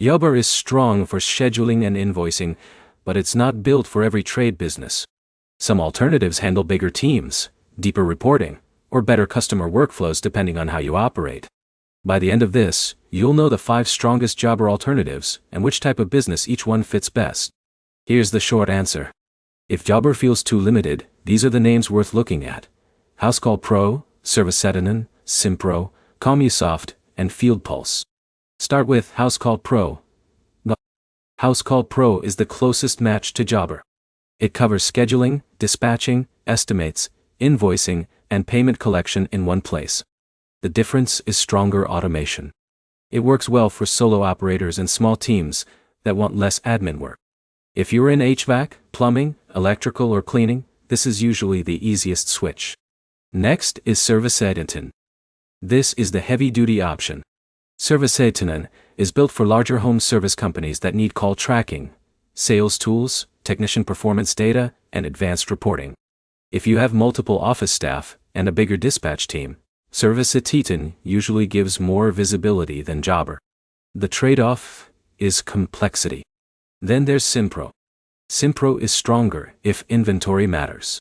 Jobber is strong for scheduling and invoicing, but it's not built for every trade business. Some alternatives handle bigger teams, deeper reporting, or better customer workflows depending on how you operate. By the end of this, you'll know the 5 strongest Jobber alternatives and which type of business each one fits best. Here's the short answer. If Jobber feels too limited, these are the names worth looking at: Housecall Pro, Servicettinen, Simpro, Commusoft, and FieldPulse. Start with Housecall Pro. Housecall Pro is the closest match to Jobber. It covers scheduling, dispatching, estimates, invoicing, and payment collection in one place. The difference is stronger automation. It works well for solo operators and small teams that want less admin work. If you're in HVAC, plumbing, electrical, or cleaning, this is usually the easiest switch. Next is Servicettinen. This is the heavy-duty option. Servicettinen is built for larger home service companies that need call tracking, sales tools, technician performance data, and advanced reporting. If you have multiple office staff and a bigger dispatch team, Servicettinen usually gives more visibility than Jobber. The trade-off is complexity. Then there's Simpro. Simpro is stronger if inventory matters.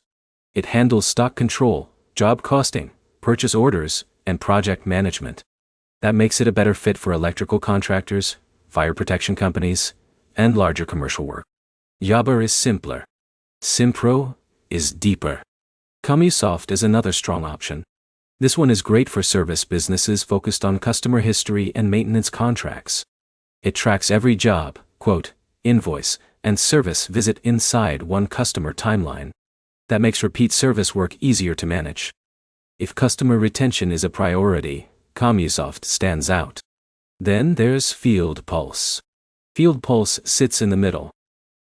It handles stock control, job costing, purchase orders, and project management. That makes it a better fit for electrical contractors, fire protection companies, and larger commercial work. Jobber is simpler. Simpro is deeper. Commusoft is another strong option. This one is great for service businesses focused on customer history and maintenance contracts. It tracks every job, quote, invoice, and service visit inside one customer timeline. That makes repeat service work easier to manage. If customer retention is a priority, Commusoft stands out. Then there's FieldPulse. FieldPulse sits in the middle.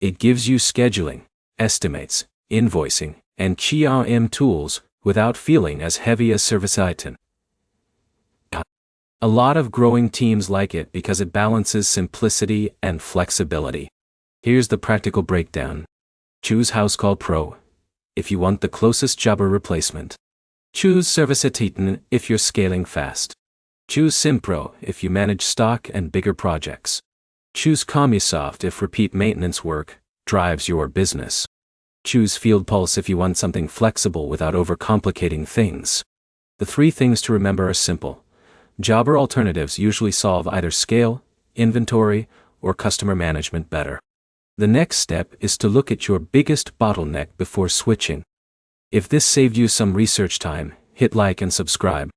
It gives you scheduling, estimates, invoicing, and CRM tools without feeling as heavy as Servicettinen. A lot of growing teams like it because it balances simplicity and flexibility. Here's the practical breakdown. Choose Housecall Pro if you want the closest Jobber replacement. Choose Servicettinen if you're scaling fast. Choose Simpro if you manage stock and bigger projects. Choose Commusoft if repeat maintenance work drives your business. Choose FieldPulse if you want something flexible without overcomplicating things. The 3 things to remember are simple. Jobber alternatives usually solve either scale, inventory, or customer management better. The next step is to look at your biggest bottleneck before switching. If this saved you some research time, hit like and subscribe.